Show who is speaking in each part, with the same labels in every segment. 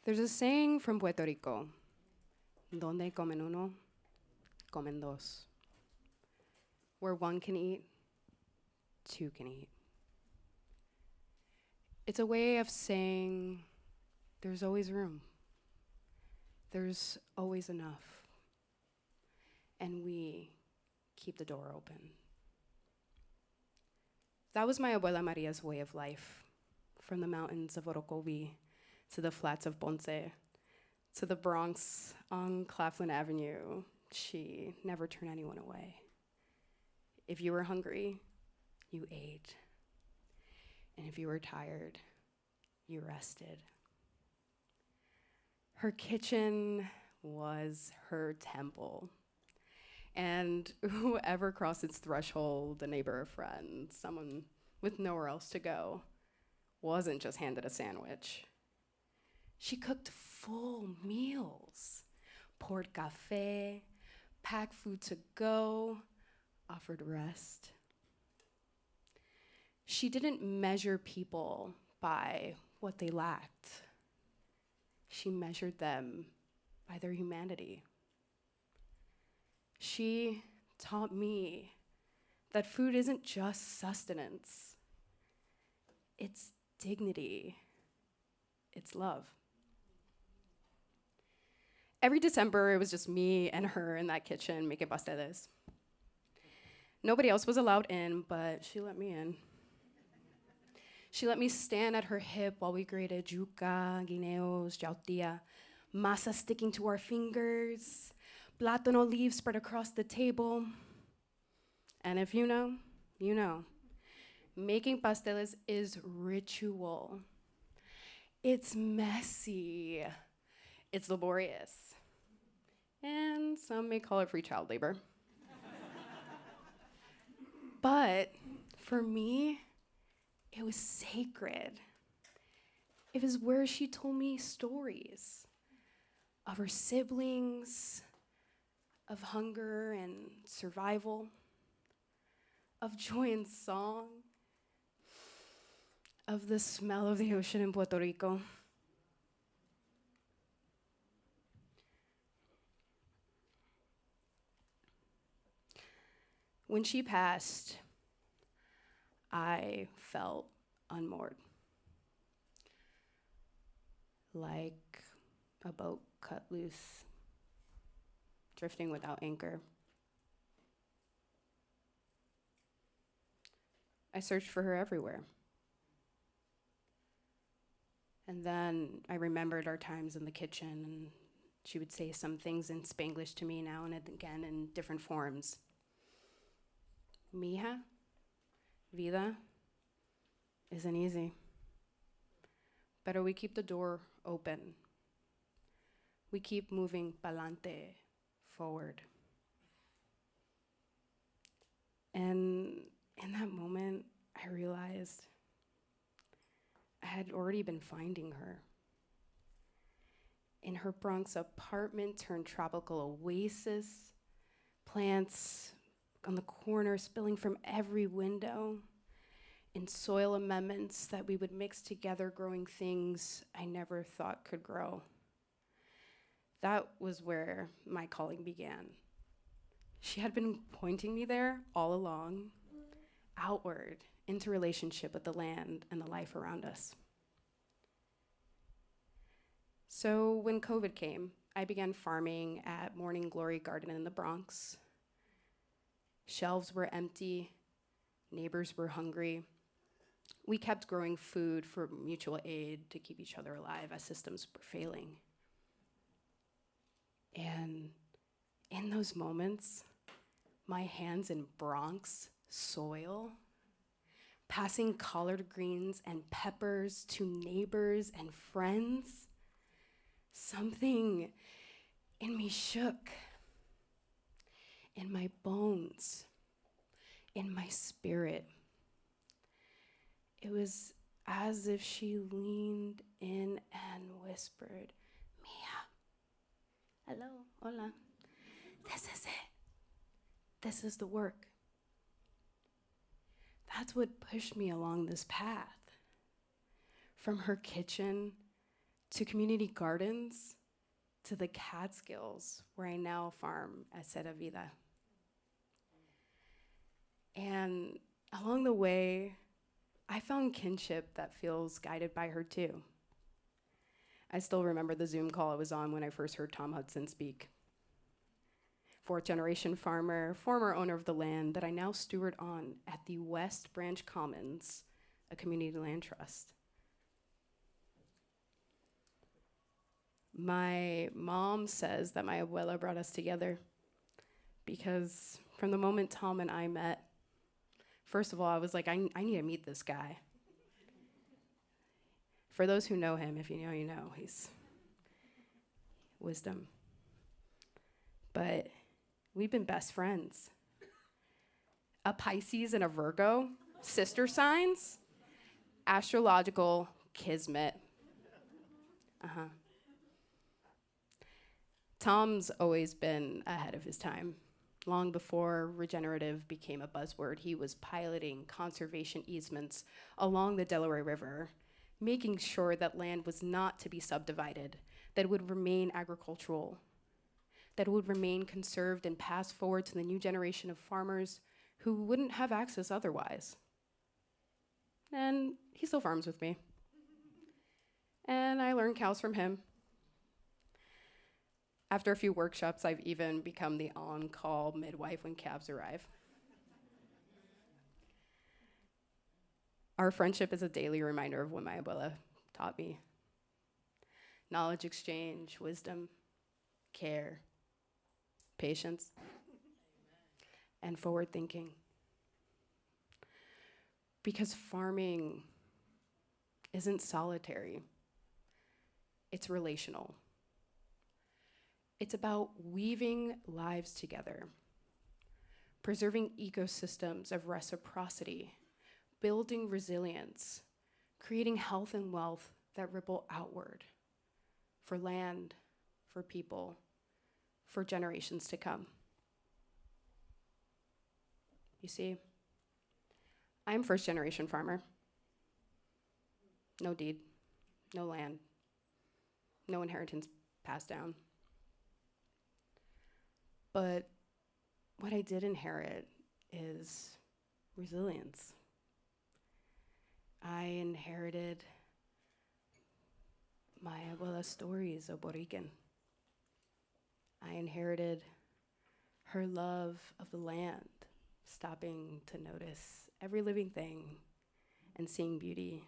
Speaker 1: There's a saying from Puerto Rico, donde comen uno, comen dos. Where one can eat, two can eat. It's a way of saying there's always room. There's always enough. And we keep the door open. That was my abuela Maria's way of life, from the mountains of Orocovi to the flats of Ponce to the Bronx on Claflin Avenue. She never turned anyone away. If you were hungry, you ate. And if you were tired, you rested. Her kitchen was her temple. And whoever crossed its threshold, a neighbor or friend, someone with nowhere else to go, wasn't just handed a sandwich. She cooked full meals, poured café, packed food to go, offered rest. She didn't measure people by what they lacked. She measured them by their humanity. She taught me that food isn't just sustenance. It's dignity. It's love. Every December, it was just me and her in that kitchen making pasteles. Nobody else was allowed in, but she let me in. She let me stand at her hip while we grated yuca, guineos, yautía, masa sticking to our fingers, plátano leaves spread across the table. And if you know, you know. Making pasteles is ritual. It's messy. It's laborious. And some may call it free child labor. But for me, it was sacred. It was where she told me stories of her siblings, of hunger and survival, of joy and song, of the smell of the ocean in Puerto Rico. When she passed, I felt unmoored, like a boat cut loose, drifting without anchor. I searched for her everywhere. And then I remembered our times in the kitchen, and she would say some things in Spanglish to me now and again in different forms. Mija, Vida, isn't easy. But we keep the door open. We keep moving pa'lante, forward. And in that moment, I realized I had already been finding her. In her Bronx apartment turned tropical oasis, plants on the corner spilling from every window, in soil amendments that we would mix together, growing things I never thought could grow. That was where my calling began. She had been pointing me there all along, outward, into relationship with the land and the life around us. So when COVID came, I began farming at Morning Glory Garden in the Bronx. Shelves were empty, neighbors were hungry. We kept growing food for mutual aid to keep each other alive as systems were failing. And in those moments, my hands in Bronx soil, passing collard greens and peppers to neighbors and friends, something in me shook, in my bones, in my spirit. It was as if she leaned in and whispered, Mia, hello, hola, this is it. This is the work. That's what pushed me along this path. From her kitchen to community gardens, to the Catskills, where I now farm at Serra Vida. And along the way, I found kinship that feels guided by her too. I still remember the Zoom call I was on when I first heard Tom Hudson speak. Fourth generation farmer, former owner of the land that I now steward on at the West Branch Commons, a community land trust. My mom says that my abuela brought us together because from the moment Tom and I met, first of all, I was like, I need to meet this guy. For those who know him, if you know, you know, he's wisdom. But we've been best friends. A Pisces and a Virgo, sister signs, astrological kismet. Tom's always been ahead of his time. Long before regenerative became a buzzword, he was piloting conservation easements along the Delaware River, making sure that land was not to be subdivided, that it would remain agricultural, that it would remain conserved and passed forward to the new generation of farmers who wouldn't have access otherwise. And he still farms with me. And I learned cows from him. After a few workshops, I've even become the on-call midwife when calves arrive. Our friendship is a daily reminder of what my abuela taught me. Knowledge exchange, wisdom, care, patience, and forward thinking. Because farming isn't solitary, it's relational. It's about weaving lives together, preserving ecosystems of reciprocity, building resilience, creating health and wealth that ripple outward for land, for people, for generations to come. You see, I'm first generation farmer. No deed, no land, no inheritance passed down. But what I did inherit is resilience. I inherited my abuela's stories of Borican. I inherited her love of the land, stopping to notice every living thing and seeing beauty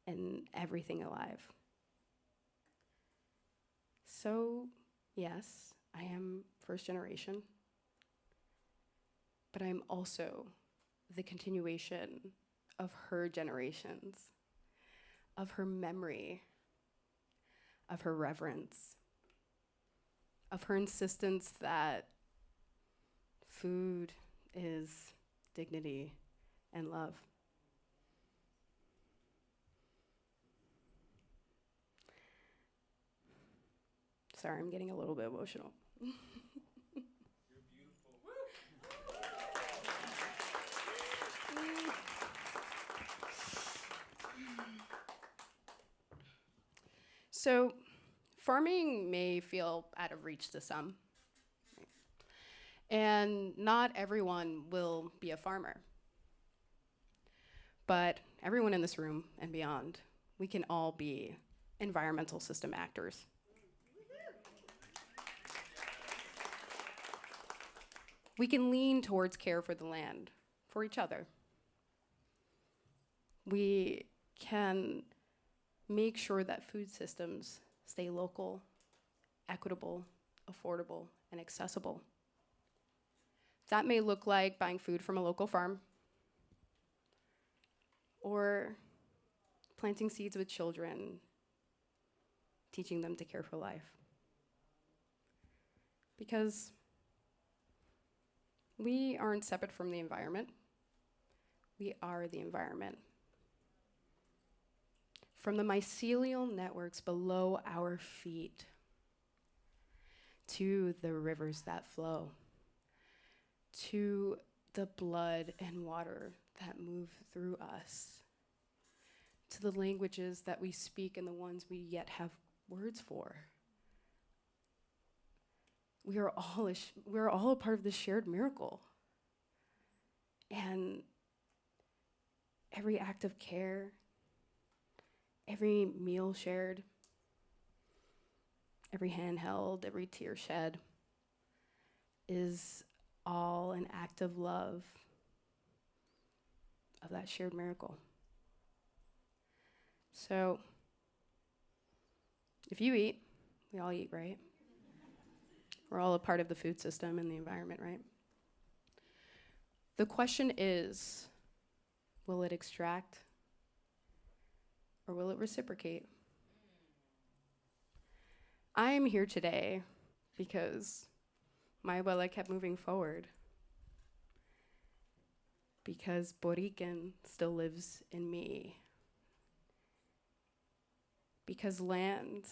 Speaker 1: in everything alive. So, yes, I am first generation, but I'm also the continuation of her generations, of her memory, of her reverence, of her insistence that food is dignity and love. Sorry, I'm getting a little bit emotional.
Speaker 2: You're beautiful.
Speaker 1: So, farming may feel out of reach to some, and not everyone will be a farmer. But everyone in this room and beyond, we can all be environmental system actors. We can lean towards care for the land, for each other. We can make sure that food systems stay local, equitable, affordable, and accessible. That may look like buying food from a local farm, or planting seeds with children, teaching them to care for life. Because we aren't separate from the environment. We are the environment. From the mycelial networks below our feet to the rivers that flow, to the blood and water that move through us, to to the languages that we speak and the ones we yet have words for. We are all a part of this shared miracle. And every act of care, every meal shared, every hand held, every tear shed is all an act of love of that shared miracle. So, if you eat, we all eat, right? We're all a part of the food system and the environment, right? The question is, will it extract or will it reciprocate? I am here today because my abuela kept moving forward, because Borican still lives in me, because land,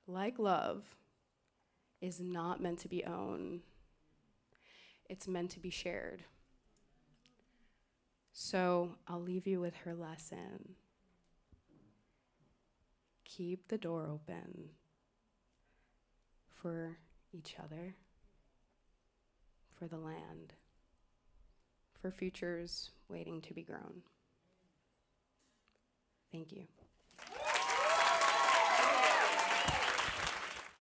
Speaker 1: like love, is not meant to be owned. It's meant to be shared. So I'll leave you with her lesson. Keep the door open for each other, for the land, for futures waiting to be grown. Thank you.